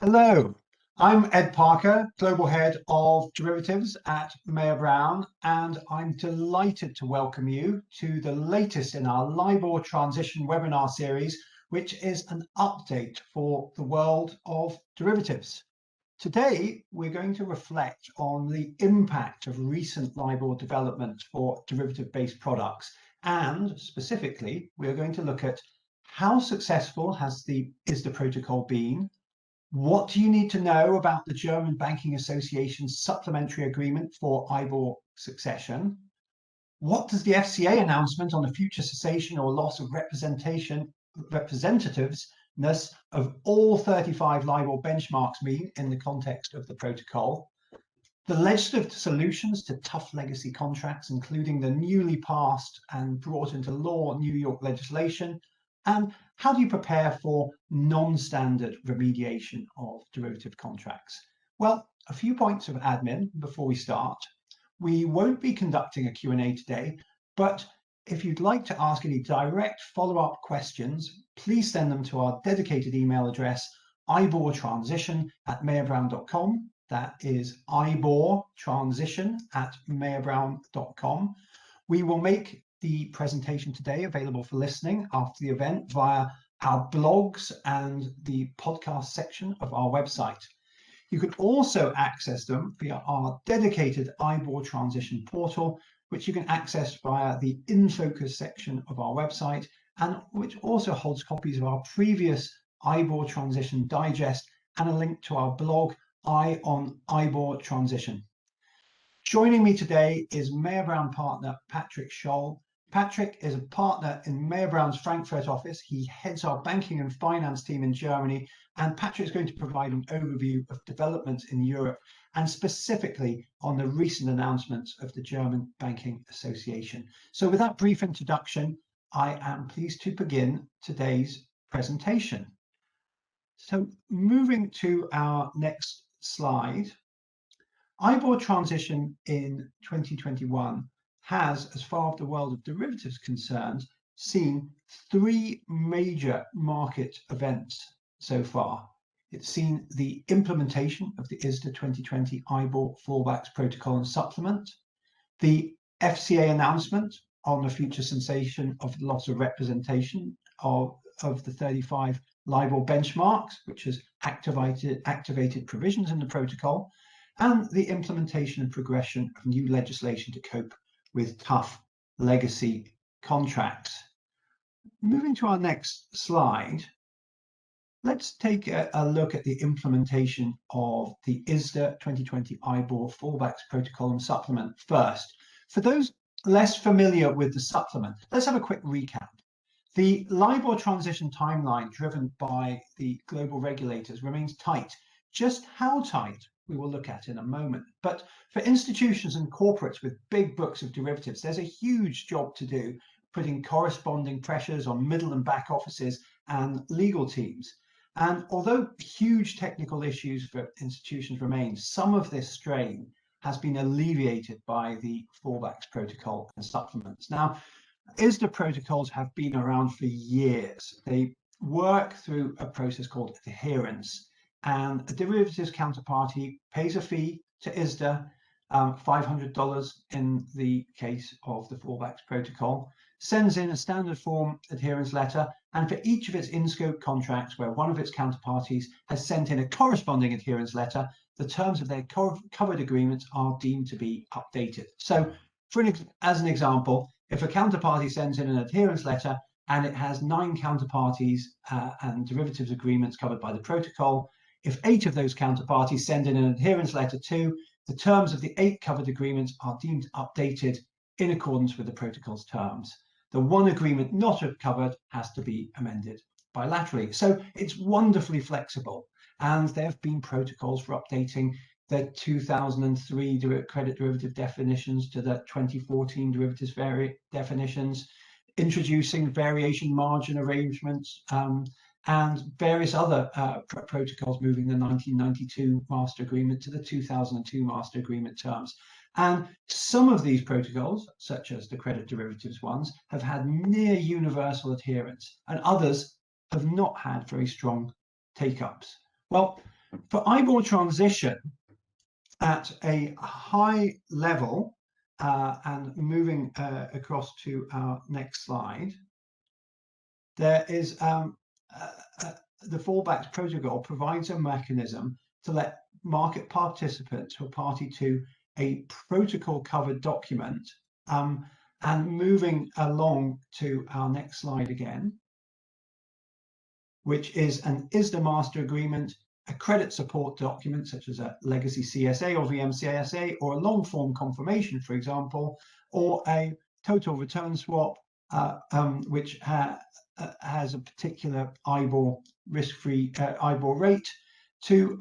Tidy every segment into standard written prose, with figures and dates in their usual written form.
Hello, I'm Ed Parker, Global Head of Derivatives at Mayer Brown, and I'm delighted to welcome you to the latest in our LIBOR Transition Webinar Series, which is an update for the world of derivatives. Today, we're going to reflect on the impact of recent LIBOR developments for derivative-based products, and specifically, we're going to look at how successful has the ISDA Protocol been. What do you need to know about the German Banking Association's Supplementary Agreement for IBOR succession? What does the FCA announcement on the future cessation or loss of representativeness of all 35 LIBOR benchmarks mean in the context of the protocol? The legislative solutions to tough legacy contracts, including the newly passed and brought into law New York legislation, and how do you prepare for non-standard remediation of derivative contracts? Well, a few points of admin before we start. We won't be conducting a Q&A today, but if you'd like to ask any direct follow-up questions, please send them to our dedicated email address, ibortransition@mayerbrown.com. That is ibortransition@mayerbrown.com. We will make the presentation today available for listening after the event via our blogs and the podcast section of our website. You can also access them via our dedicated IBOR Transition portal, which you can access via the In Focus section of our website, and which also holds copies of our previous IBOR Transition Digest and a link to our blog, on IBOR Transition. Joining me today is Mayer Brown partner Patrick Scholl. Patrick is a partner in Mayer Brown's Frankfurt office. He heads our banking and finance team in Germany, and Patrick is going to provide an overview of developments in Europe and specifically on the recent announcements of the German Banking Association. So with that brief introduction, I am pleased to begin today's presentation. So moving to our next slide, IBOR transition in 2021 has, as far as the world of derivatives concerned, seen three major market events so far. It's seen the implementation of the ISDA 2020 IBOR Fallbacks Protocol and Supplement, the FCA announcement on the future cessation of loss of representation of the 35 LIBOR benchmarks, which has activated provisions in the protocol, and the implementation and progression of new legislation to cope with tough legacy contracts. Moving to our next slide, let's take a look at the implementation of the ISDA 2020 IBOR Fallbacks Protocol and Supplement first. For those less familiar with the supplement, let's have a quick recap. The LIBOR transition timeline driven by the global regulators remains tight. Just how tight we will look at in a moment. But for institutions and corporates with big books of derivatives, there's a huge job to do, putting corresponding pressures on middle and back offices and legal teams. And although huge technical issues for institutions remain, some of this strain has been alleviated by the Fallbacks Protocol and Supplements. Now, ISDA protocols have been around for years. They work through a process called adherence, and a derivatives counterparty pays a fee to ISDA, $500 in the case of the Fallbacks Protocol, sends in a standard form adherence letter, and for each of its in-scope contracts where one of its counterparties has sent in a corresponding adherence letter, the terms of their covered agreements are deemed to be updated. So, as an example, if a counterparty sends in an adherence letter and it has 9 counterparties and derivatives agreements covered by the protocol, if 8 of those counterparties send in an adherence letter too, the terms of the 8 covered agreements are deemed updated in accordance with the protocol's terms. The one agreement not covered has to be amended bilaterally. So it's wonderfully flexible. And there have been protocols for updating the 2003 credit derivative definitions to the 2014 derivatives definitions, introducing variation margin arrangements, and various other protocols moving the 1992 master agreement to the 2002 master agreement terms. And some of these protocols, such as the credit derivatives ones, have had near universal adherence, and others have not had very strong take-ups. Well, For IBOR transition, at a high level, and moving across to our next slide, there is the Fallbacks protocol provides a mechanism to let market participants who are party to a protocol covered document, and moving along to our next slide again, which is an ISDA master agreement, a credit support document such as a legacy CSA or VMCSA, or a long form confirmation, for example, or a total return swap, which has a particular IBOR risk-free IBOR rate, to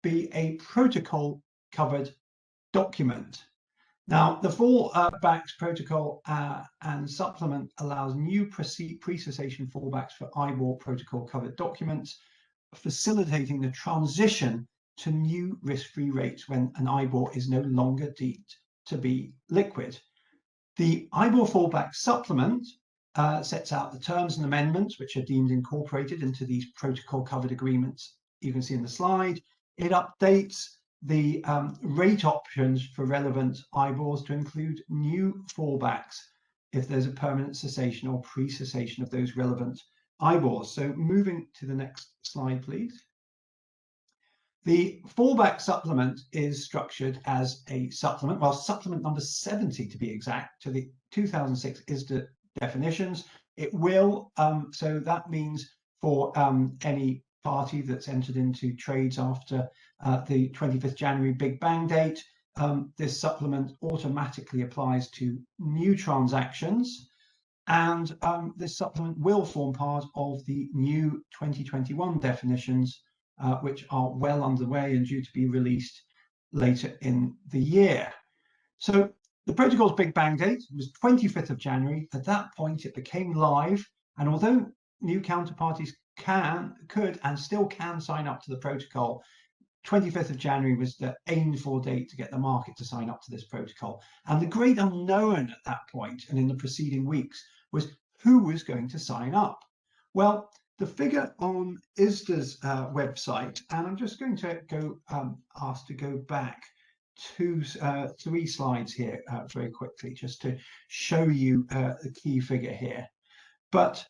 be a protocol covered document. Now, the Fallbacks protocol and supplement allows new pre-cessation fallbacks for IBOR protocol covered documents, facilitating the transition to new risk-free rates when an IBOR is no longer deemed to be liquid. The IBOR fallback supplement sets out the terms and amendments which are deemed incorporated into these protocol covered agreements. You can see in the slide, it updates the rate options for relevant IBORs to include new fallbacks if there's a permanent cessation or pre-cessation of those relevant IBORs. So moving to the next slide, please. The fallback supplement is structured as a supplement, well, supplement number 70 to be exact, to the 2006 ISDA definitions. It will, so that means for any party that's entered into trades after the 25th January Big Bang date, this supplement automatically applies to new transactions, and this supplement will form part of the new 2021 definitions, which are well underway and due to be released later in the year. So the protocol's Big Bang date was 25th of January. At that point, it became live, and although new counterparties could and still can sign up to the protocol, 25th of January was the aimed for date to get the market to sign up to this protocol. And the great unknown at that point and in the preceding weeks was who was going to sign up. Well, the figure on ISDA's website, and I'm just going to go ask to go back to 3 slides here very quickly, just to show you the key figure here. But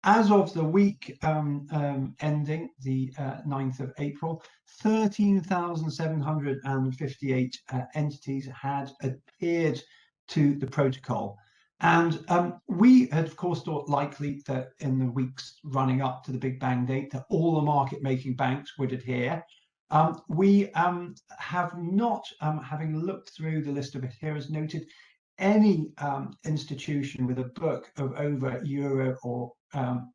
as of the week ending the 9th of April, 13,758 entities had adhered to the protocol. And we had, of course, thought likely that in the weeks running up to the Big Bang date that all the market-making banks would adhere. We have not, having looked through the list of adherers, noted any institution with a book of over euro or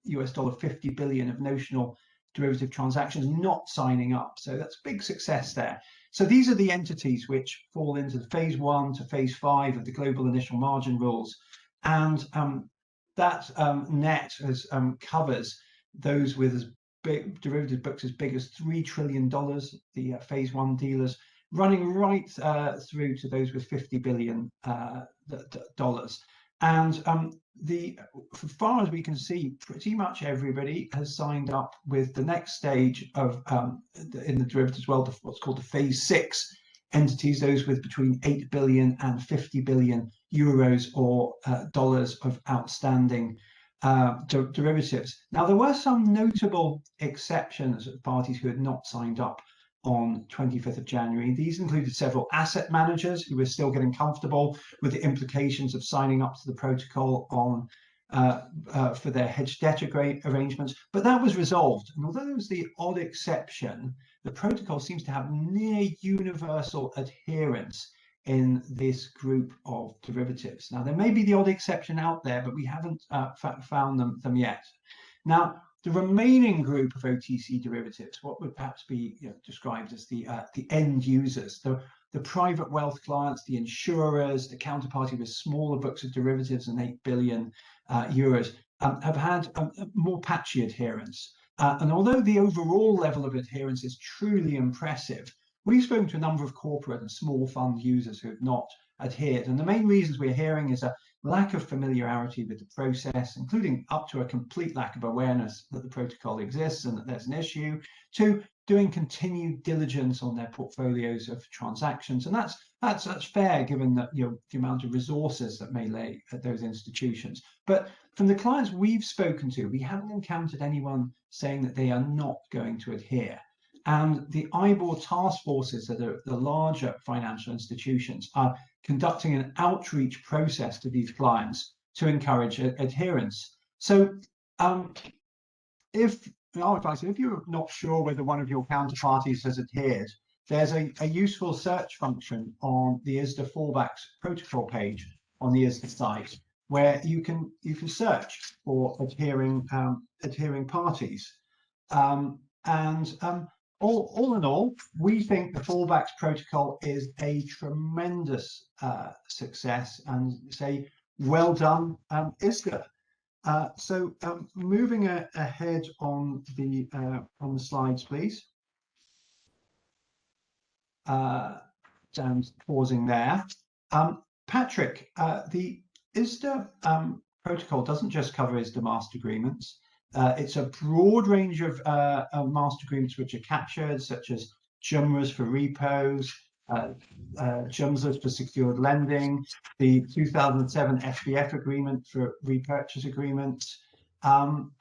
US dollar 50 billion of notional derivative transactions not signing up. So that's big success there. So these are the entities which fall into the phase 1 to phase 5 of the global initial margin rules. And that net covers those with as big derivative books as big as $3 trillion, the phase 1 dealers, running right through to those with $50 billion. And as far as we can see, pretty much everybody has signed up with the next stage of in the derivatives world, what's called the phase 6 entities, those with between 8 billion and 50 billion euros or dollars of outstanding derivatives. Now, there were some notable exceptions of parties who had not signed up on 25th of January. These included several asset managers who were still getting comfortable with the implications of signing up to the protocol on for their hedge debt arrangements, but that was resolved. And although there was the odd exception, the protocol seems to have near universal adherence in this group of derivatives. Now, there may be the odd exception out there, but we haven't found them yet. Now, the remaining group of OTC derivatives, what would perhaps be described as the end users, the private wealth clients, the insurers, the counterparty with smaller books of derivatives than 8 billion euros, have had more patchy adherence. And although the overall level of adherence is truly impressive, we've spoken to a number of corporate and small fund users who have not adhered. And the main reasons we're hearing is a lack of familiarity with the process, including up to a complete lack of awareness that the protocol exists and that there's an issue, to doing continued diligence on their portfolios of transactions. And that's fair, given that, you know, the amount of resources that may lay at those institutions. But from the clients we've spoken to, we haven't encountered anyone saying that they are not going to adhere. And the IBOR task forces that are the larger financial institutions are conducting an outreach process to these clients to encourage adherence. So if you're not sure whether one of your counterparties has adhered, there's a useful search function on the ISDA Fallbacks protocol page on the ISDA site, where you can search for adhering parties. All in all, we think the Fallbacks protocol is a tremendous success, and say well done, ISDA. So moving ahead on the slides, please. Dan's pausing there. Patrick, the ISDA protocol doesn't just cover ISDA master agreements. It's a broad range of master agreements which are captured, such as JUMRAs for repos, JUMSAs for secured lending, the 2007 FBF agreement for repurchase agreements, but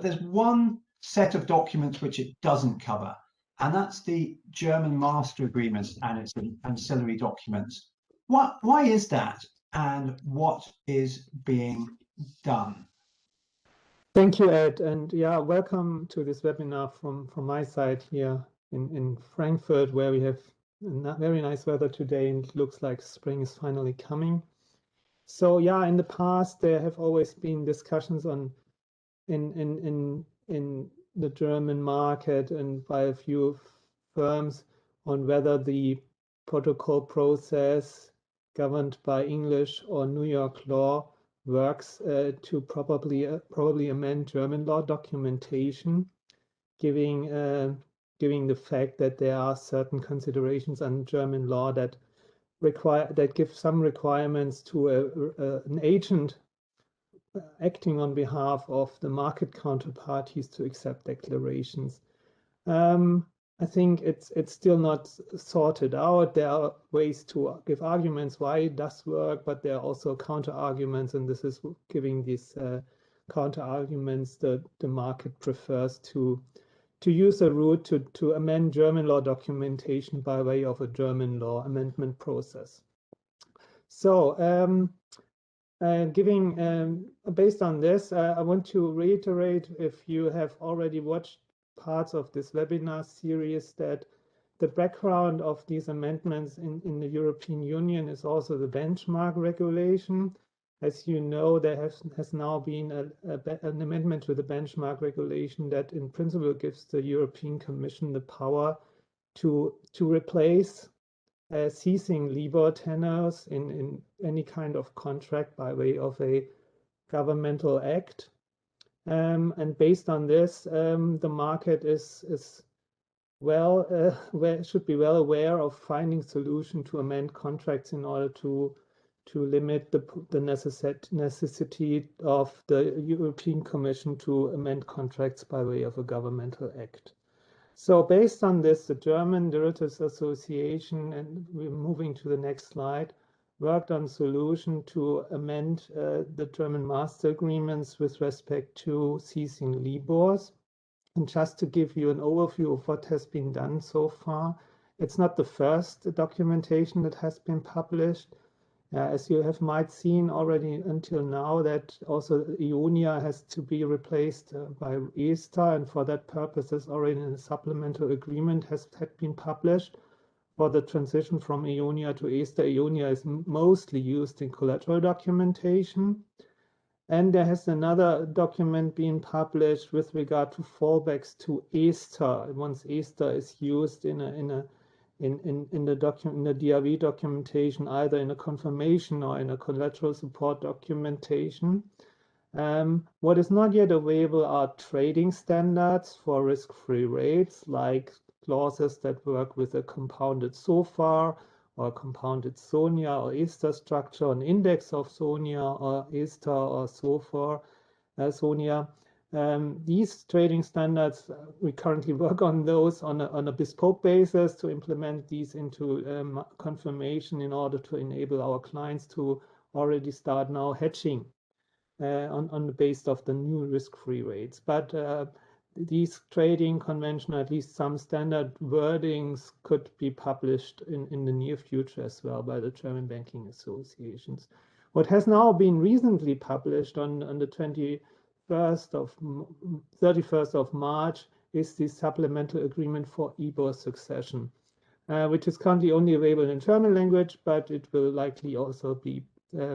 there's one set of documents which it doesn't cover, and that's the German master agreements and its ancillary documents. Why is that, and what is being done? Thank you, Ed, and yeah, welcome to this webinar from my side here in Frankfurt, where we have very nice weather today, and it looks like spring is finally coming. So yeah, in the past there have always been discussions on in the German market and by a few firms on whether the protocol process governed by English or New York law works to probably amend German law documentation, giving the fact that there are certain considerations on German law that give some requirements to an agent acting on behalf of the market counterparties to accept declarations. I think it's still not sorted out. There are ways to give arguments why it does work, but there are also counter arguments, and this is giving these counter arguments that the market prefers to use a route to amend German law documentation by way of a German law amendment process. So based on this, I want to reiterate, if you have already watched parts of this webinar series, that the background of these amendments in the European Union is also the benchmark regulation. As you know, there has now been an amendment to the benchmark regulation that in principle gives the European Commission the power to replace ceasing LIBOR tenors in any kind of contract by way of a governmental act. And based on this, the market should be well aware of finding solution to amend contracts in order to limit the necessity of the European Commission to amend contracts by way of a governmental act. So based on this, the German Derivatives Association, and we're moving to the next slide, worked on solution to amend the German master agreements with respect to ceasing LIBORs. And just to give you an overview of what has been done so far, it's not the first documentation that has been published. As you might seen already until now, that also IONIA has to be replaced by ISDA, and for that purpose, already in a supplementary agreement had been published for the transition from IONIA to ISDA. IONIA is mostly used in collateral documentation. And there has another document being published with regard to fallbacks to ISDA. Once ISDA is used in the DRV documentation, either in a confirmation or in a collateral support documentation. What is not yet available are trading standards for risk-free rates, like clauses that work with a compounded SOFR or compounded SONIA or ISDA structure, an index of SONIA or ISDA or SOFR, SONIA. These trading standards, we currently work on those on a bespoke basis to implement these into confirmation in order to enable our clients to already start now hedging on the basis of the new risk-free rates. But these trading convention, at least some standard wordings, could be published in the near future as well by the German banking associations. What has now been recently published on the 31st of March is the Supplementary Agreement for IBOR Succession, which is currently only available in German language, but it will likely also be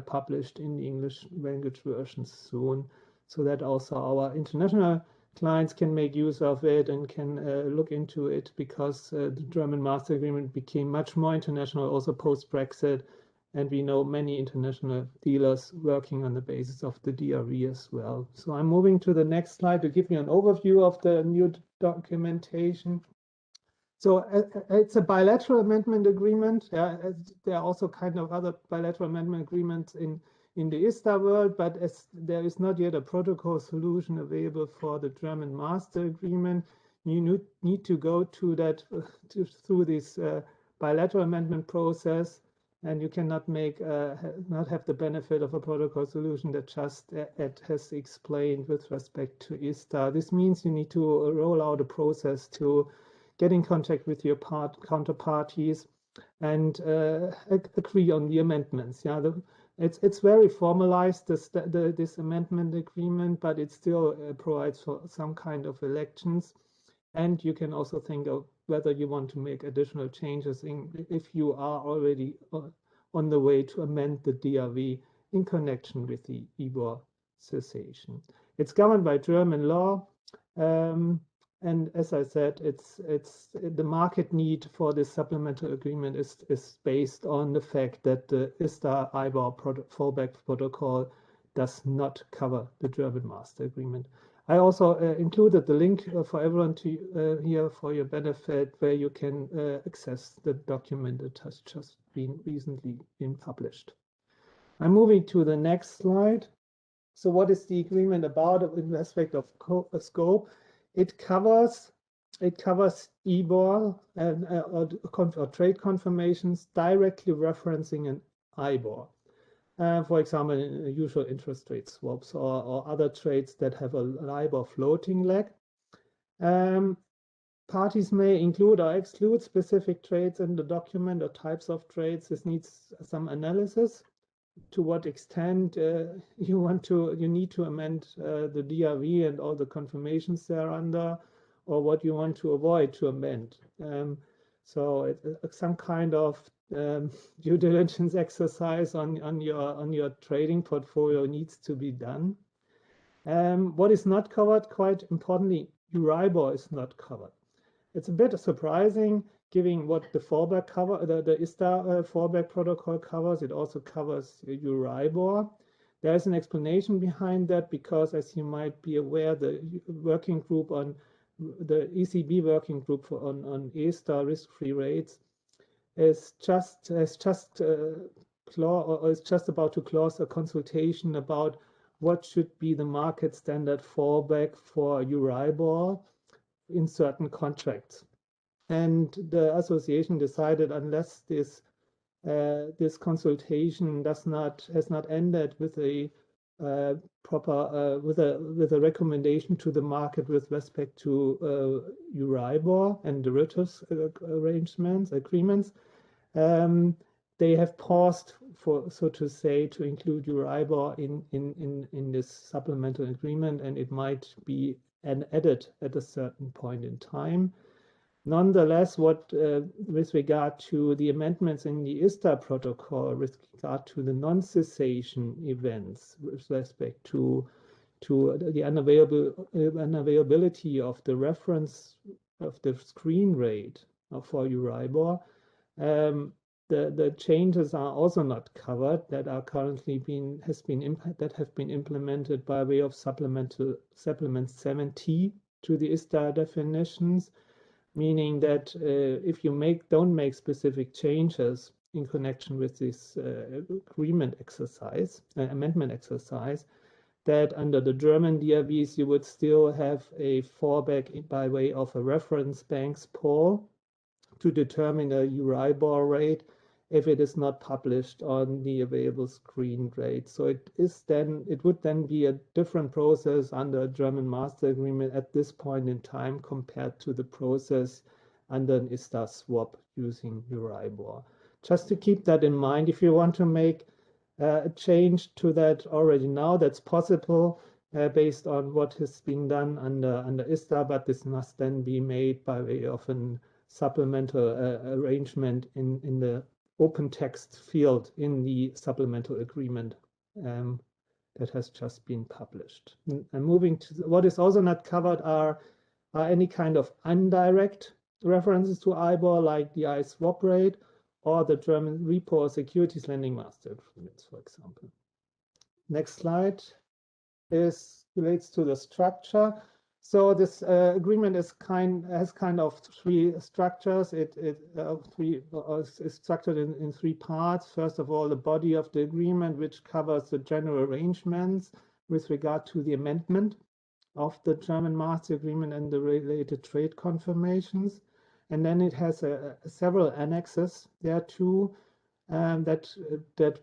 published in the English language version soon, so that also our international clients can make use of it and can look into it, because the German Master Agreement became much more international also post-Brexit, and we know many international dealers working on the basis of the DRV as well. So I'm moving to the next slide to give you an overview of the new documentation. So it's a bilateral amendment agreement. There are also kind of other bilateral amendment agreements in the ISDA world, but as there is not yet a protocol solution available for the German Master Agreement, you need to go to that through this bilateral amendment process, and you cannot make not have the benefit of a protocol solution that just Ed has explained with respect to ISDA. This means you need to roll out a process to get in contact with your counterparties and agree on the amendments. Yeah, it's very formalized, this amendment agreement, but it still provides for some kind of elections. And you can also think of whether you want to make additional changes if you are already on the way to amend the DRV in connection with the IBOR cessation. It's governed by German law. And as I said, it's the market need for this supplemental agreement is based on the fact that the ISDA IBOR Fallback protocol does not cover the German Master Agreement. I also included the link for everyone to here for your benefit, where you can access the document that has just been recently been published. I'm moving to the next slide. So what is the agreement about in respect of scope? It covers IBOR or trade confirmations directly referencing an IBOR. For example, usual interest rate swaps or other trades that have a LIBOR floating leg. Parties may include or exclude specific trades in the document or types of trades. This needs some analysis. To what extent you need to amend the DRV and all the confirmations thereunder, or what you want to avoid to amend. So some kind of due diligence exercise on your trading portfolio needs to be done. What is not covered, quite importantly, Euribor is not covered. It's a bit surprising, given what the Fallback the ISDA Fallback protocol covers. It also covers Euribor. There is an explanation behind that, because as you might be aware, the working group on the ECB working group on ISDA risk-free rates is just about to close a consultation about what should be the market standard fallback for Euribor in certain contracts. And the association decided, unless this consultation has not ended with a proper with a recommendation to the market with respect to Euribor and derivatives agreements, they have paused, for so to say, to include Euribor in this supplemental agreement, and it might be added at a certain point in time. Nonetheless, with regard to the amendments in the ISDA protocol, with regard to the non-cessation events, with respect to the unavailability of the reference of the screen rate for Euribor, the changes are also not covered that are currently have been implemented by way of supplement 7T to the ISDA definitions, meaning that if you don't make specific changes in connection with this amendment exercise, that under the German DRVs, you would still have a fallback by way of a reference bank's poll to determine a EURIBOR rate if it is not published on the available screen rate. So it would then be a different process under a German master agreement at this point in time compared to the process under an ISDA swap using EURIBOR. Just to keep that in mind, if you want to make a change to that already now, that's possible based on what has been done under ISDA, but this must then be made by way of a supplemental arrangement in the open text field in the supplemental agreement that has just been published. And moving to what is also not covered are any kind of indirect references to IBOR, like the I swap rate or the German repo or securities lending master agreements, for example. Next slide relates to the structure. So this agreement has kind of three structures. It is structured in three parts. First of all, the body of the agreement, which covers the general arrangements with regard to the amendment of the German master agreement and the related trade confirmations. And then it has several annexes there too that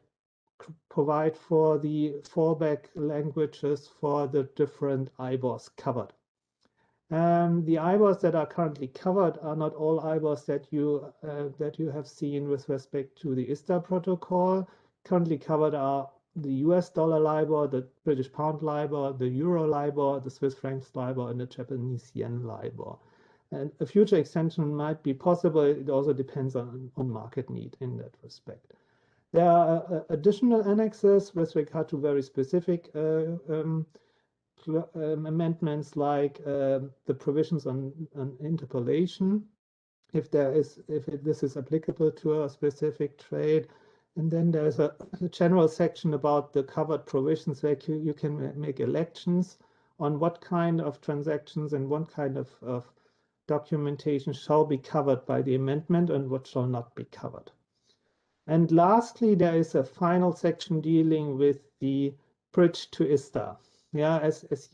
provide for the fallback languages for the different IBORs covered. The IBORs that are currently covered are not all IBORs that you have seen with respect to the ISDA protocol. Currently covered are the US dollar LIBOR, the British pound LIBOR, the Euro LIBOR, the Swiss francs LIBOR, and the Japanese yen LIBOR. And a future extension might be possible. It also depends on market need in that respect. There are additional annexes with regard to very specific amendments, like the provisions on interpolation, if this is applicable to a specific trade. And then there's a general section about the covered provisions where you can make elections on what kind of transactions and what kind of documentation shall be covered by the amendment and what shall not be covered. And lastly, there is a final section dealing with the bridge to ISDA. Yeah, as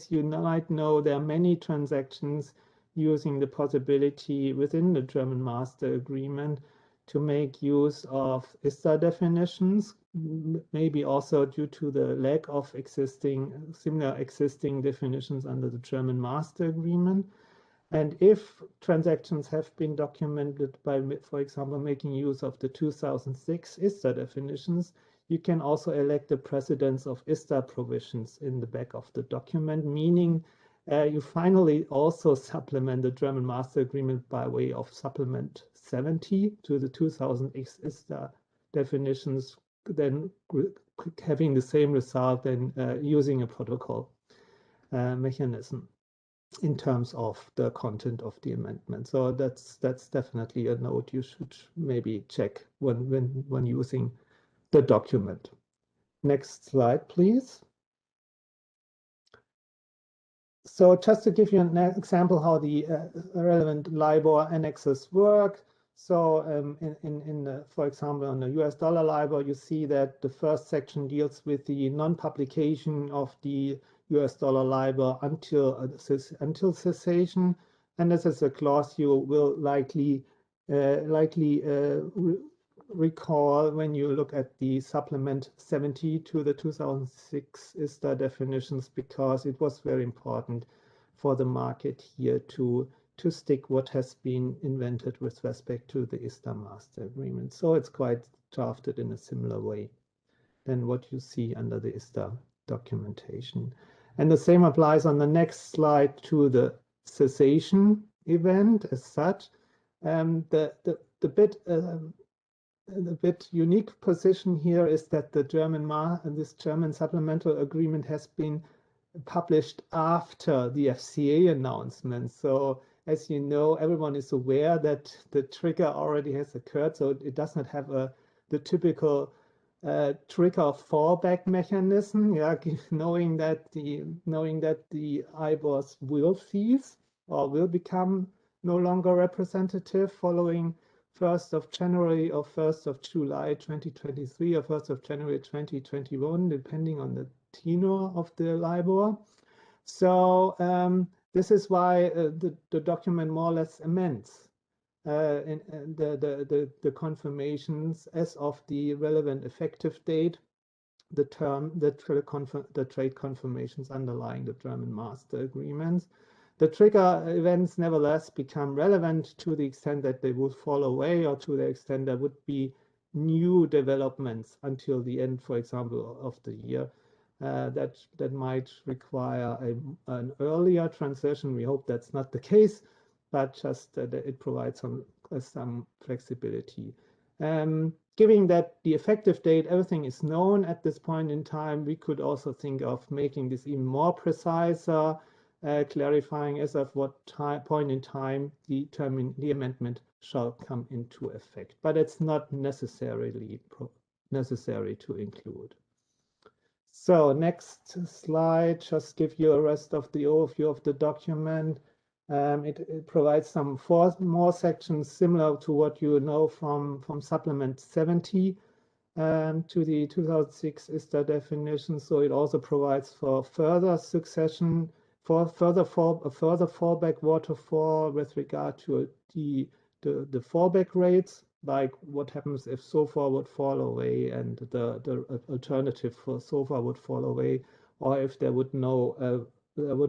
you might know, there are many transactions using the possibility within the German master agreement to make use of ISDA definitions, maybe also due to the lack of similar existing definitions under the German master agreement. And if transactions have been documented by, for example, making use of the 2006 ISDA definitions, you can also elect the precedence of ISDA provisions in the back of the document, meaning you finally also supplement the German master agreement by way of supplement 70 to the 2006 ISDA definitions, then having the same result than using a protocol mechanism in terms of the content of the amendment. So that's definitely a note you should maybe check when using the document. Next slide, please. So just to give you an example how the relevant LIBOR annexes work. So for example, on the US dollar LIBOR, you see that the first section deals with the non-publication of the US dollar LIBOR until cessation, and this is a clause you will likely recall when you look at the supplement 70 to the 2006 ISDA definitions, because it was very important for the market here to stick what has been invented with respect to the ISDA master agreement. So it's quite drafted in a similar way than what you see under the ISDA documentation. And the same applies on the next slide to the cessation event as such. The bit unique position here is that the this German supplemental agreement has been published after the FCA announcement. So as you know, everyone is aware that the trigger already has occurred, so it does not have the typical trigger fallback mechanism, yeah, knowing that the IBORs will cease or will become no longer representative following 1st of January or 1st of July 2023 or 1st of January 2021, depending on the tenor of the LIBOR. So this is why the document more or less amends the confirmations as of the relevant effective date, the trade confirmations underlying the German master agreements. The trigger events nevertheless become relevant to the extent that they would fall away, or to the extent there would be new developments until the end, for example, of the year. That might require an earlier transition. We hope that's not the case, but just that it provides some flexibility. Given that the effective date, everything is known at this point in time, we could also think of making this even more precise, clarifying as of what point in time the amendment shall come into effect. But it's not necessarily necessary to include. So next slide, just give you a rest of the overview of the document. It provides some 4 more sections similar to what you know from Supplement 70 to the 2006 ISDA definition. So it also provides for further succession, for further fallback waterfall with regard to the fallback rates, like what happens if SOFR would fall away and the alternative for SOFR would fall away, or if there would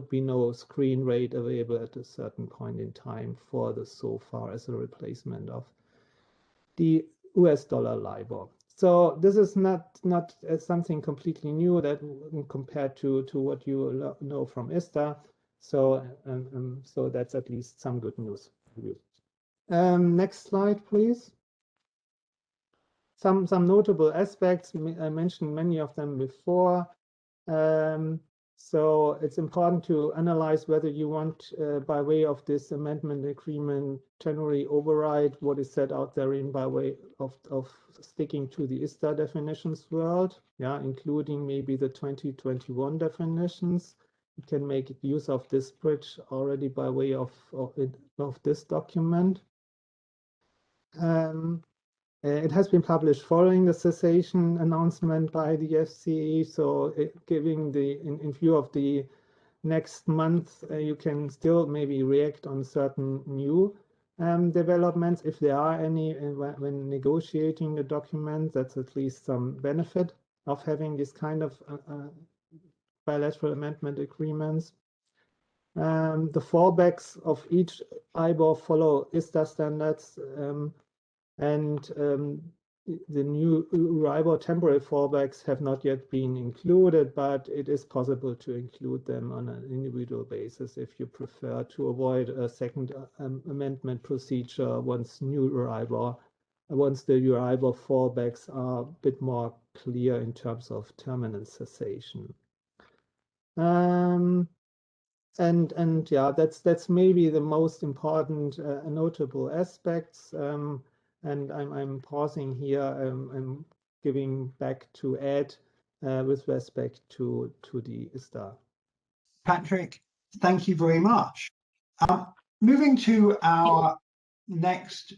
be no screen rate available at a certain point in time for the SOFR as a replacement of the US dollar LIBOR. So this is not something completely new that compared to what you know from ISDA. So so that's at least some good news for you. Next slide, please. Some notable aspects. I mentioned many of them before. So it's important to analyze whether you want, by way of this amendment agreement, generally override what is set out therein by way of sticking to the ISDA definitions world, including maybe the 2021 definitions. You can make use of this bridge already by way of this document. It has been published following the cessation announcement by the FCA. So giving in view of the next month, you can still maybe react on certain new developments, if there are any, when negotiating the document. That's at least some benefit of having this kind of bilateral amendment agreements. The fallbacks of each IBOR follow ISDA standards, and the new IBOR temporary fallbacks have not yet been included, but it is possible to include them on an individual basis if you prefer, to avoid a second amendment procedure once the IBOR fallbacks are a bit more clear in terms of terminal cessation. And yeah, that's maybe the most important notable aspects. And I'm pausing here. I'm giving back to Ed with respect to the ISDA. Patrick, thank you very much. Moving to our next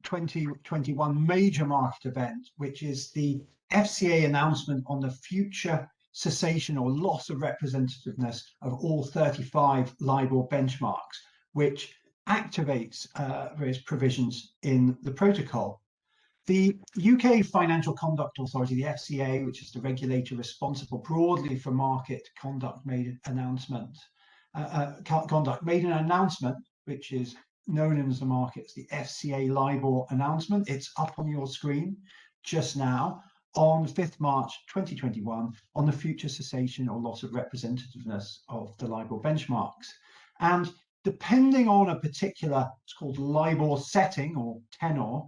2021 major market event, which is the FCA announcement on the future cessation or loss of representativeness of all 35 LIBOR benchmarks, which activates various provisions in the protocol. The UK Financial Conduct Authority, the FCA, which is the regulator responsible broadly for market conduct, made an announcement, which is known in the markets, the FCA LIBOR announcement. It's up on your screen just now on 5th March 2021 on the future cessation or loss of representativeness of the LIBOR benchmarks. And depending on a particular, it's called LIBOR setting or tenor,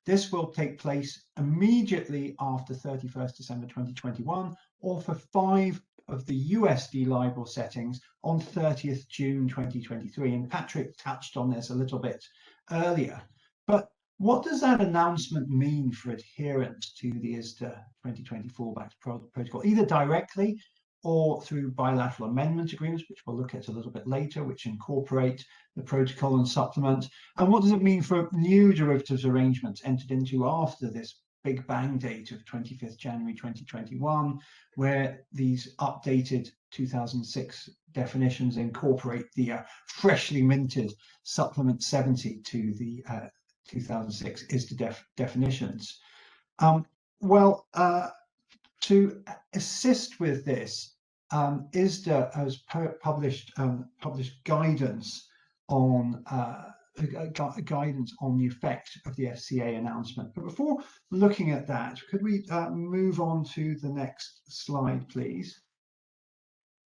this will take place immediately after 31st December 2021, or for 5 of the USD LIBOR settings on 30th June 2023. And Patrick touched on this a little bit earlier. But what does that announcement mean for adherence to the ISDA 2020 Fallbacks protocol, either directly or through bilateral amendment agreements, which we'll look at a little bit later, which incorporate the protocol and supplement. And what does it mean for new derivatives arrangements entered into after this Big Bang date of 25th January 2021, where these updated 2006 definitions incorporate the freshly minted Supplement 70 to the 2006 ISDA definitions. To assist with this, ISDA has published guidance on the effect of the FCA announcement. But before looking at that, could we move on to the next slide, please?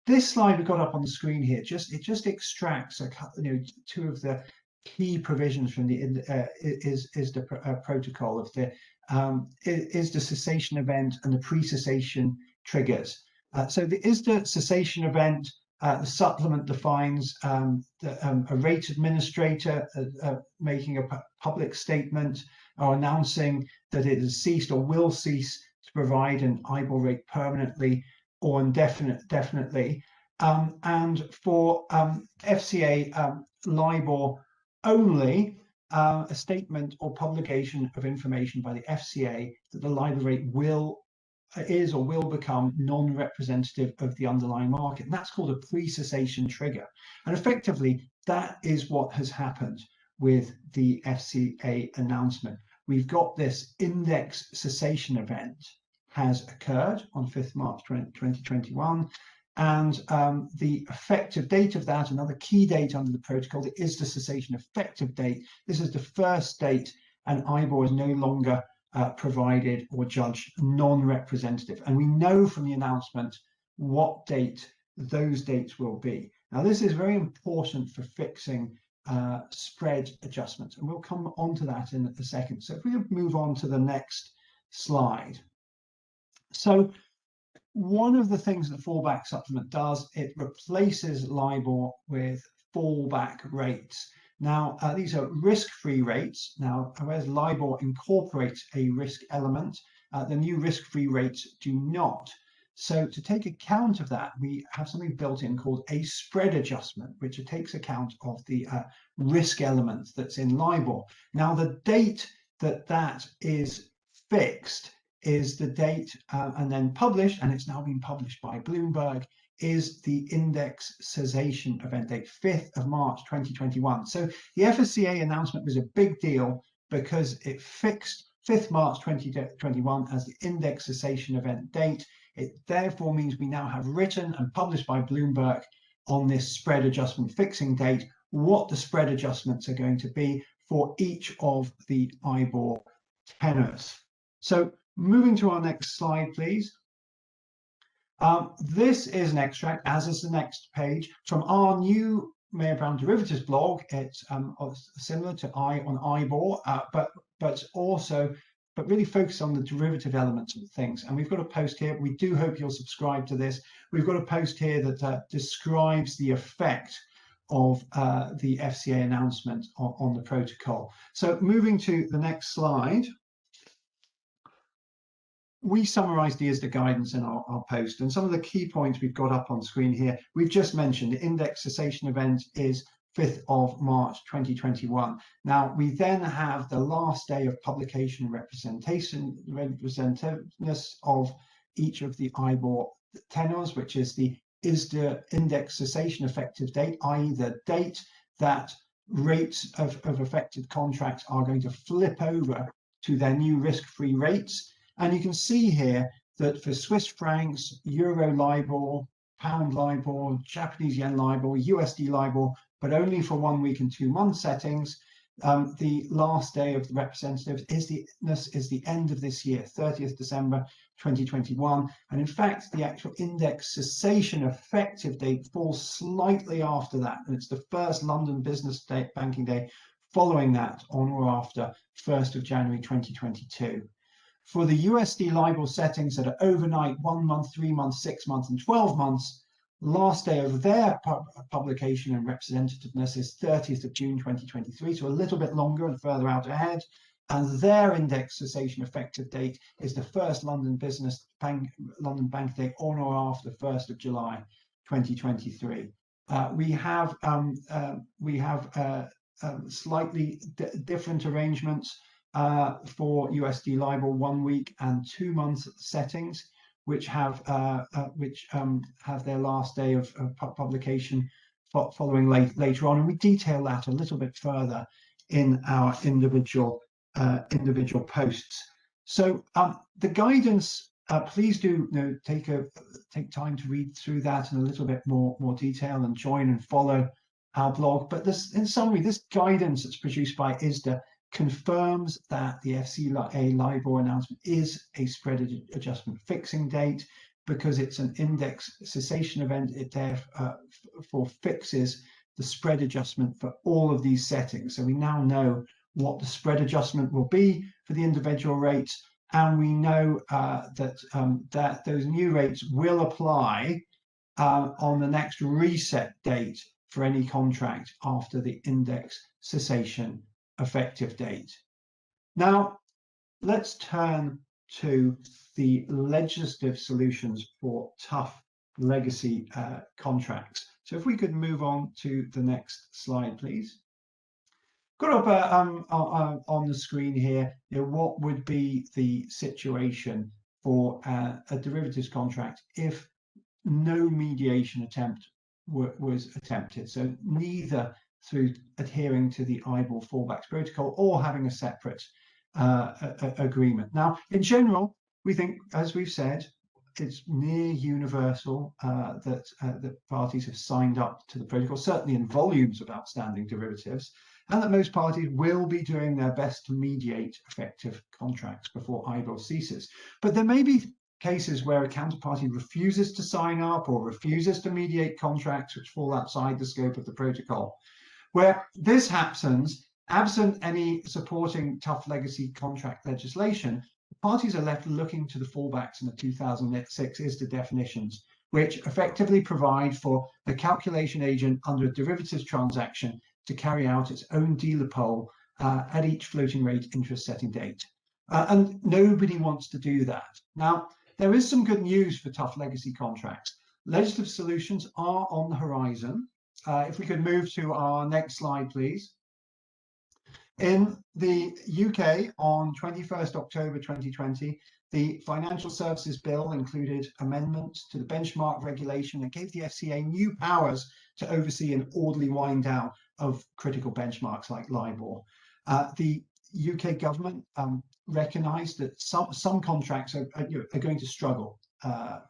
This slide we've got up on the screen here, it just extracts two of the key provisions from the ISDA protocol of the ISDA cessation event and the pre-cessation triggers. So the ISDA cessation event, the supplement defines a rate administrator making a public statement or announcing that it has ceased or will cease to provide an IBOR rate permanently or indefinitely. And for FCA LIBOR only, a statement or publication of information by the FCA that the LIBOR rate is or will become non-representative of the underlying market. And that's called a pre-cessation trigger. And effectively, that is what has happened with the FCA announcement. We've got this index cessation event has occurred on 5th March 2021. And the effective date of that, another key date under the protocol, is the cessation effective date. This is the first date, and IBOR is no longer provided or judged non-representative. And we know from the announcement what date those dates will be. Now, this is very important for fixing spread adjustments, and we'll come on to that in a second. So if we move on to the next slide. So one of the things that fallback supplement does, it replaces LIBOR with fallback rates. Now, these are risk-free rates. Now, whereas LIBOR incorporates a risk element, the new risk-free rates do not. So to take account of that, we have something built in called a spread adjustment, which takes account of the risk element that's in LIBOR. Now, the date that is fixed is the date and then published, and it's now been published by Bloomberg, is the index cessation event date, 5th of March 2021. So the FCA announcement was a big deal because it fixed 5th March 2021 as the index cessation event date. It therefore means we now have written and published by Bloomberg on this spread adjustment fixing date what the spread adjustments are going to be for each of the IBOR tenors. So moving to our next slide, please. This is an extract, as is the next page, from our new Mayer Brown Derivatives blog. It's similar to on IBOR, but really focused on the derivative elements of things. And we've got a post here. We do hope you'll subscribe to this. We've got a post here that describes the effect of the FCA announcement on the protocol. So moving to the next slide. We summarized the ISDA guidance in our post, and some of the key points we've got up on screen here. We've just mentioned the index cessation event is 5th of March 2021. Now, we then have the last day of publication and representativeness of each of the IBOR tenors, which is the ISDA index cessation effective date, i.e. the date that rates of affected contracts are going to flip over to their new risk-free rates. And you can see here that for Swiss francs, Euro LIBOR, Pound LIBOR, Japanese Yen LIBOR, USD LIBOR, but only for 1 week and 2 month settings, the last day of the representatives is the end of this year, 30th December 2021. And in fact, the actual index cessation effective date falls slightly after that. And it's the first London business banking day following that, on or after 1st of January 2022. For the USD LIBOR settings that are overnight, 1 month, 3 months, 6 months, and 12 months, last day of their publication and representativeness is 30th of June 2023, so a little bit longer and further out ahead. and their index cessation effective date is the first London Bank date on or after the 1st of July 2023. We have slightly different arrangements for USD LIBOR 1 week and 2 month settings, which have their last day of publication following later on, and we detail that a little bit further in our individual posts. So the guidance, please do take time to read through that in a little bit more detail and join and follow our blog. But this, in summary, this guidance that's produced by ISDA confirms that the FCA LIBOR announcement is a spread adjustment fixing date because it's an index cessation event. It therefore fixes the spread adjustment for all of these settings. So we now know what the spread adjustment will be for the individual rates, and we know that those new rates will apply on the next reset date for any contract after the index cessation effective date. Now, let's turn to the legislative solutions for tough legacy contracts. So if we could move on to the next slide, please. Got up on the screen here, what would be the situation for a derivatives contract if no mediation attempt was attempted? So neither through adhering to the IBOR Fallbacks protocol or having a separate agreement. Now, in general, we think, as we've said, it's near universal that parties have signed up to the protocol, certainly in volumes of outstanding derivatives, and that most parties will be doing their best to mediate effective contracts before IBOR ceases. But there may be cases where a counterparty refuses to sign up or refuses to mediate contracts which fall outside the scope of the protocol. Where this happens, absent any supporting tough legacy contract legislation, parties are left looking to the fallbacks in the 2006 ISDA definitions, which effectively provide for the calculation agent under a derivatives transaction to carry out its own dealer poll at each floating rate interest setting date. And nobody wants to do that. Now, there is some good news for tough legacy contracts. Legislative solutions are on the horizon. If we could move to our next slide, please. In the UK, on 21st October 2020, the Financial Services Bill included amendments to the benchmark regulation that gave the FCA new powers to oversee an orderly wind down of critical benchmarks like LIBOR. The UK government recognised that some contracts are going to struggle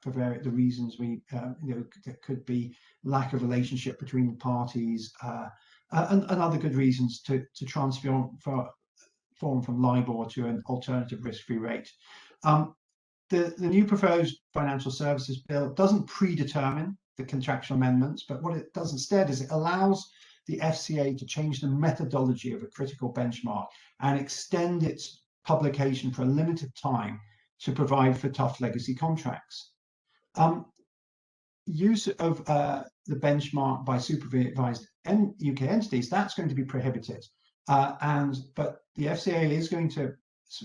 for the reasons there could be lack of relationship between the parties and other good reasons to transform from LIBOR to an alternative risk-free rate. The new proposed Financial Services Bill doesn't predetermine the contractual amendments, but what it does instead is it allows the FCA to change the methodology of a critical benchmark and extend its publication for a limited time to provide for tough legacy contracts. Use of the benchmark by supervised UK entities, that's going to be prohibited. But the FCA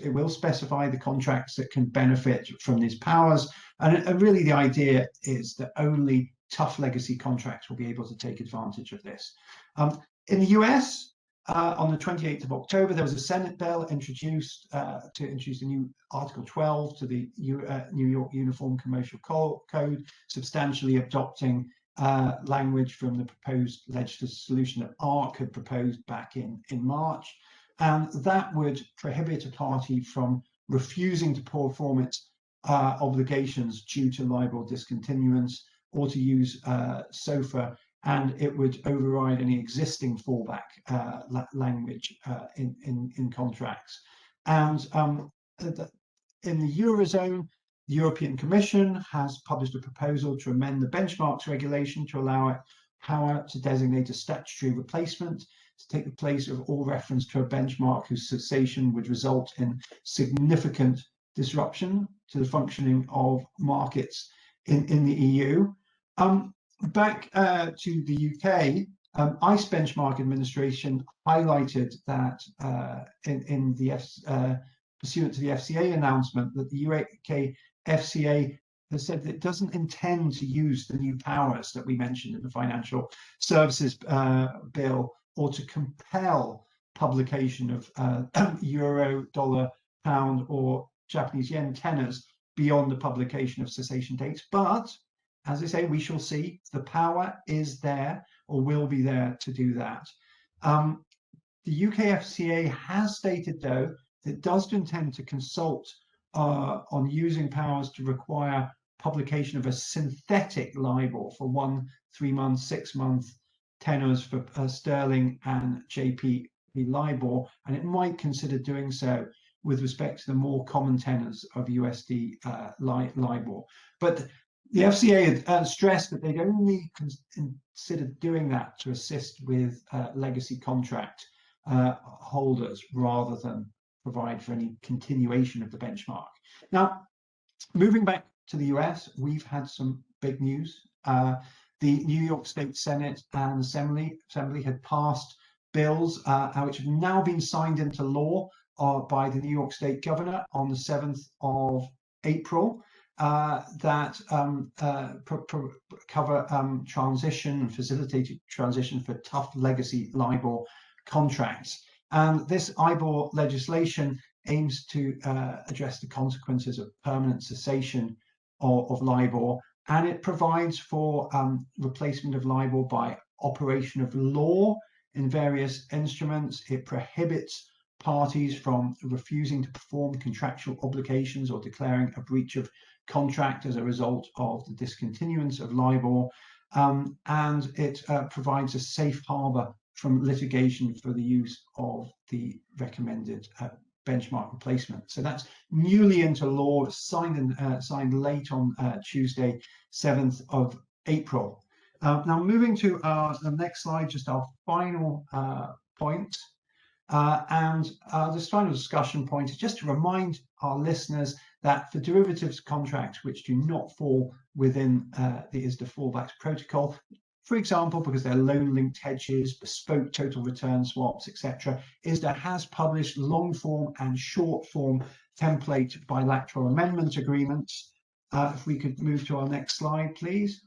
will specify the contracts that can benefit from these powers. And really the idea is that only tough legacy contracts will be able to take advantage of this. In the US, on the 28th of October, there was a Senate bill introduced to introduce a new Article 12 to the New York Uniform Commercial Code, substantially adopting language from the proposed legislative solution that ARC had proposed back in March. And that would prohibit a party from refusing to perform its obligations due to LIBOR discontinuance or to use SOFR, and it would override any existing fallback language in contracts. And in the Eurozone, the European Commission has published a proposal to amend the benchmarks regulation to allow it power to designate a statutory replacement to take the place of all reference to a benchmark whose cessation would result in significant disruption to the functioning of markets in the EU. Back to the UK, ICE Benchmark Administration highlighted that pursuant to the FCA announcement, that the UK FCA has said that it doesn't intend to use the new powers that we mentioned in the Financial Services Bill, or to compel publication of euro, dollar, pound, or Japanese yen tenors beyond the publication of cessation dates. But as I say, we shall see. The power is there, or will be there, to do that. The UK FCA has stated, though, that it does intend to consult on using powers to require publication of a synthetic LIBOR for 1, 3 month, 6 month tenors for sterling and JP LIBOR, and it might consider doing so with respect to the more common tenors of USD LIBOR. But the FCA had stressed that they'd only consider doing that to assist with legacy contract holders, rather than provide for any continuation of the benchmark. Now, moving back to the US, we've had some big news. The New York State Senate and Assembly had passed bills which have now been signed into law by the New York State Governor on the 7th of April. That cover transition and facilitated transition for tough legacy LIBOR contracts. And this IBOR legislation aims to address the consequences of permanent cessation of LIBOR, and it provides for replacement of LIBOR by operation of law in various instruments. It prohibits parties from refusing to perform contractual obligations or declaring a breach of contract as a result of the discontinuance of LIBOR, and it provides a safe harbor from litigation for the use of the recommended benchmark replacement. So that's newly into law, signed late on Tuesday, 7th of April. Now, moving to the next slide, just our final point. This final discussion point is just to remind our listeners that for derivatives contracts which do not fall within the ISDA Fallbacks protocol, for example, because they're loan-linked hedges, bespoke total return swaps, etc., ISDA has published long-form and short-form template bilateral amendment agreements. If we could move to our next slide, please.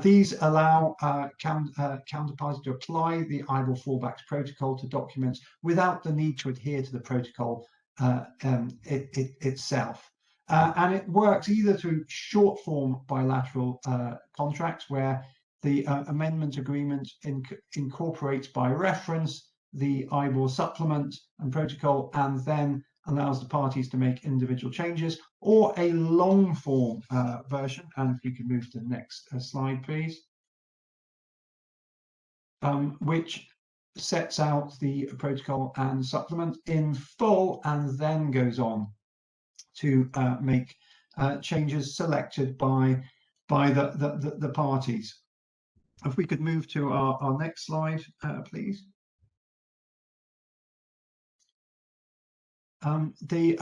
These allow counterparties to apply the IBOR Fallbacks protocol to documents without the need to adhere to the protocol itself. And it works either through short-form bilateral contracts, where the amendment agreement incorporates by reference the IBOR supplement and protocol, and then allows the parties to make individual changes, or a long-form version. And if we could move to the next slide, please, which sets out the protocol and supplement in full, and then goes on to make changes selected by the parties. If we could move to our next slide, please. The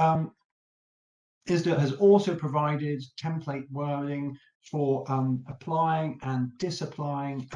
ISDA has also provided template wording for applying and disapplying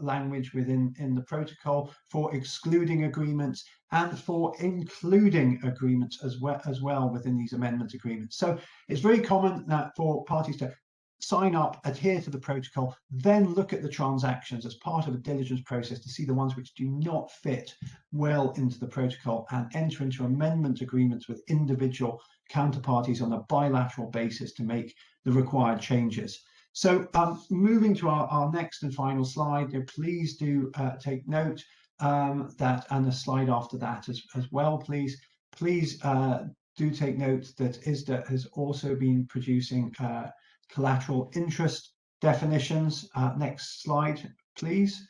language within the protocol, for excluding agreements, and for including agreements as well within these amendment agreements. So it's very common that for parties to sign up, adhere to the protocol, then look at the transactions as part of a diligence process to see the ones which do not fit well into the protocol, and enter into amendment agreements with individual counterparties on a bilateral basis to make the required changes. So moving to our next and final slide, please do take note that, and the slide after that as well, please do take note that ISDA has also been producing collateral interest definitions. Next slide, please,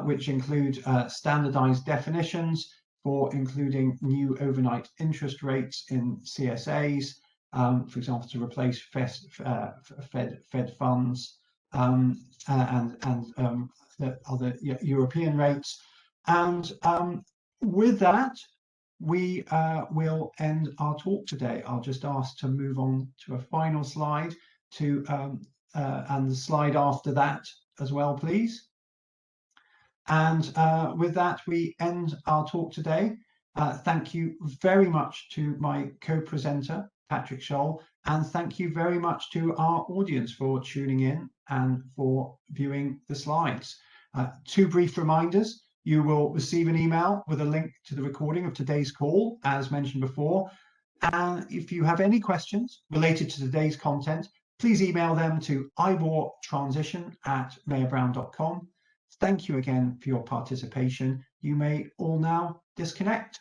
which include standardized definitions for including new overnight interest rates in CSAs, for example, to replace Fed funds and the other European rates. And with that, we will end our talk today. I'll just ask to move on to a final slide to and the slide after that as well, please. And with that, we end our talk today. Thank you very much to my co-presenter, Patrick Scholl, and thank you very much to our audience for tuning in and for viewing the slides. 2 brief reminders. You will receive an email with a link to the recording of today's call, as mentioned before. And if you have any questions related to today's content, please email them to ibortransition@mayorbrown.com. Thank you again for your participation. You may all now disconnect.